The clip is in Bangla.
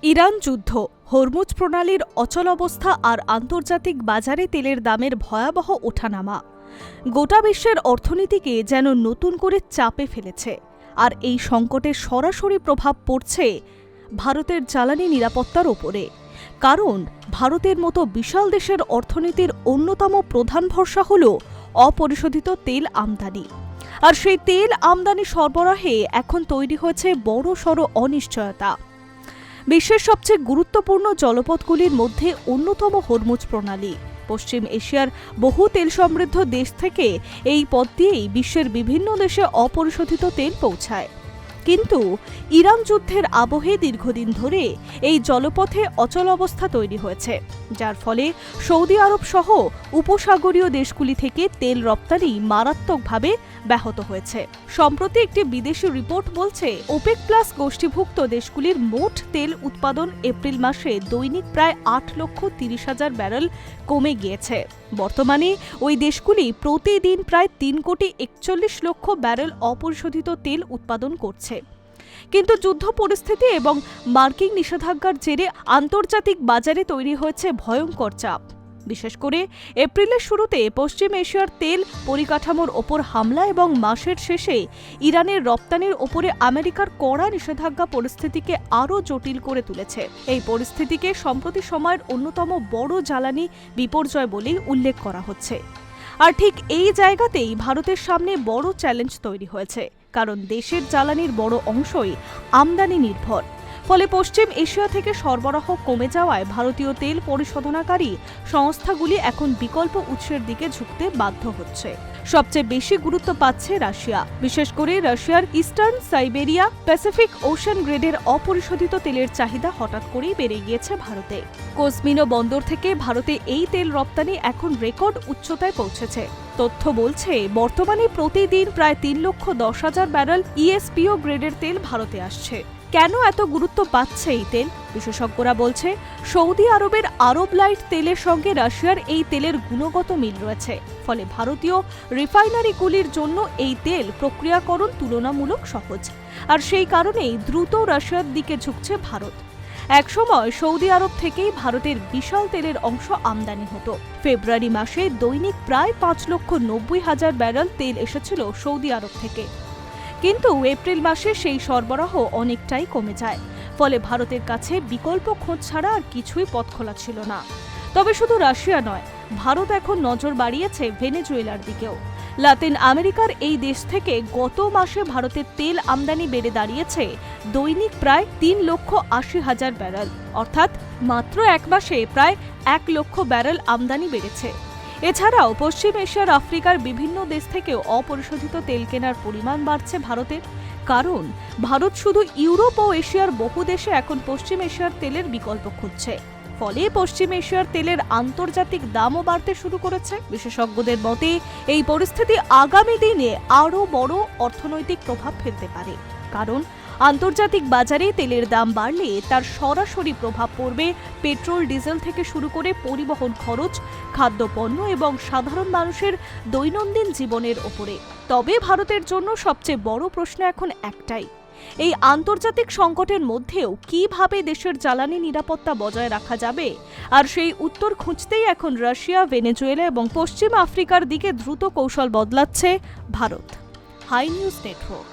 ইরান যুদ্ধ, হরমুজ প্রণালীর অচলাবস্থা আর আন্তর্জাতিক বাজারে তেলের দামের ভয়াবহ ওঠানামা গোটা বিশ্বের অর্থনীতিকে যেন নতুন করে চাপে ফেলেছে। আর এই সংকটের সরাসরি প্রভাব পড়ছে ভারতের জ্বালানি নিরাপত্তার ওপরে। কারণ ভারতের মতো বিশাল দেশের অর্থনীতির অন্যতম প্রধান ভরসা হল অপরিশোধিত তেল আমদানি। আর সেই তেল আমদানি সরবরাহে এখন তৈরি হয়েছে বড়সড় অনিশ্চয়তা। বিশ্বের সবচেয়ে গুরুত্বপূর্ণ জলপথগুলির মধ্যে অন্যতম হরমুজ প্রণালী। পশ্চিম এশিয়ার বহু তেল সমৃদ্ধ দেশ থেকে এই পথ দিয়েই বিশ্বের বিভিন্ন দেশে অপরিশোধিত তেল পৌঁছায়। কিন্তু ইরান যুদ্ধের আবহে দীর্ঘদিন ধরে এই জলপথে অচলাবস্থা তৈরি হয়েছে, যার ফলে সৌদি আরব সহ উপসাগরীয় দেশগুলি থেকে তেল রপ্তানি মারাত্মকভাবে ব্যাহত হয়েছে। সম্প্রতি একটি বিদেশি রিপোর্ট বলছে, ওপেক প্লাস গোষ্ঠীভুক্ত দেশগুলির মোট তেল উৎপাদন এপ্রিল মাসে দৈনিক প্রায় 8,30,000 ব্যারেল কমে গিয়েছে। বর্তমানে ওই দেশগুলি প্রতিদিন প্রায় 3,41,00,000 ব্যারেল অপরিশোধিত তেল উৎপাদন করছে। কিন্তু যুদ্ধ পরিস্থিতি এবং মার্কিন নিষেধাজ্ঞার জেরে আন্তর্জাতিক বাজারে তৈরি হয়েছে ভয়ঙ্কর চাপ। বিশেষ করে এপ্রিলের শুরুতে পশ্চিম এশিয়ার তেল পরিকাঠামোর ওপর হামলা এবং মাসের শেষে ইরানের রপ্তানির ওপরে আমেরিকার কড়া নিষেধাজ্ঞা পরিস্থিতিকে আরও জটিল করে তুলেছে। এই পরিস্থিতিকে সম্প্রতি সময়ের অন্যতম বড় জ্বালানি বিপর্যয় বলেই উল্লেখ করা হচ্ছে। আর ঠিক এই জায়গাতেই ভারতের সামনে বড় চ্যালেঞ্জ তৈরি হয়েছে, কারণ দেশের জ্বালানির বড় অংশই আমদানি নির্ভর। ফলে পশ্চিম এশিয়া থেকে সরবরাহ কমে যাওয়ায় ভারতীয় তেল পরিশোধনাকারী সংস্থাগুলি এখন বিকল্প উৎসের দিকে ঝুঁকতে বাধ্য হচ্ছে। সবচেয়ে বেশি গুরুত্ব পাচ্ছে রাশিয়া। বিশেষ করে রাশিয়ার ইস্টার্ন সাইবেরিয়া প্যাসিফিক ওশান গ্রেডের অপরিশোধিত তেলের চাহিদা হঠাৎ করেই বেড়ে গিয়েছে ভারতে। কোসমিনো বন্দর থেকে ভারতে এই তেল রপ্তানি এখন রেকর্ড উচ্চতায় পৌঁছেছে। তথ্য বলছে, বর্তমানে প্রতিদিন প্রায় 3,10,000 ব্যারেল ইএসপিও গ্রেডের তেল ভারতে আসছে। কেন এত গুরুত্ব পাচ্ছে এই তেল? বিশেষজ্ঞরা বলছে, সৌদি আরবের আরব লাইট তেলের সঙ্গে রাশিয়ার এই তেলের গুণগত মিল রয়েছে। ফলে ভারতীয় রিফাইনারিগুলির জন্য এই তেল প্রক্রিয়াকরণ তুলনামূলক সহজ। আর সেই কারণেই দ্রুত রাশিয়ার দিকে ঝুঁকছে ভারত। একসময় সৌদি আরব থেকেই ভারতের বিশাল তেলের অংশ আমদানি হতো। ফেব্রুয়ারি মাসে দৈনিক প্রায় 5,90,000 ব্যারেল তেল এসেছিল সৌদি আরব থেকে। কিন্তু এপ্রিল মাসে সেই সরবরাহ অনেকটাই কমে যায়। ফলে ভারতের কাছে বিকল্প খোঁজ ছাড়া আর কিছুই পথ খোলা ছিল না। তবে শুধু রাশিয়া নয়, ভারত এখন নজর বাড়িয়েছে ভেনেজুয়েলার দিকেও। লাতিন আমেরিকার এই দেশ থেকে গত মাসে ভারতের তেল আমদানি বেড়ে দাঁড়িয়েছে দৈনিক প্রায় 3,80,000 ব্যারেল, অর্থাৎ মাত্র এক মাসে প্রায় 1,00,000 ব্যারেল আমদানি বেড়েছে। এছাড়াও পশ্চিম এশিয়ার আফ্রিকার বিভিন্ন দেশ থেকেও অপরিশোধিত তেল কেনার পরিমাণ বাড়ছে ভারতের। কারণ ভারত শুধু ইউরোপ ও এশিয়ার বহু দেশে এখন পশ্চিম এশিয়ার তেলের বিকল্প খুঁজছে। ফলে পশ্চিম এশিয়ার তেলের আন্তর্জাতিক দামও বাড়তে শুরু করেছে। বিশেষজ্ঞদের মতে, এই পরিস্থিতি আগামী দিনে আরও বড় অর্থনৈতিক প্রভাব ফেলতে পারে। কারণ আন্তর্জাতিক বাজারে তেলের দাম বাড়লে তার সরাসরি প্রভাব পড়বে পেট্রোল, ডিজেল থেকে শুরু করে পরিবহন খরচ, খাদ্যপণ্য এবং সাধারণ মানুষের দৈনন্দিন জীবনের ওপরে। তবে ভারতের জন্য সবচেয়ে বড় প্রশ্ন এখন একটাই, এই আন্তর্জাতিক সংকটের মধ্যেও কিভাবে দেশের জ্বালানি নিরাপত্তা বজায় রাখা যাবে। আর সেই উত্তর খুঁজতেই এখন রাশিয়া, ভেনেজুয়েলা এবং পশ্চিম আফ্রিকার দিকে দ্রুত কৌশল বদলাচ্ছে ভারত। High news network.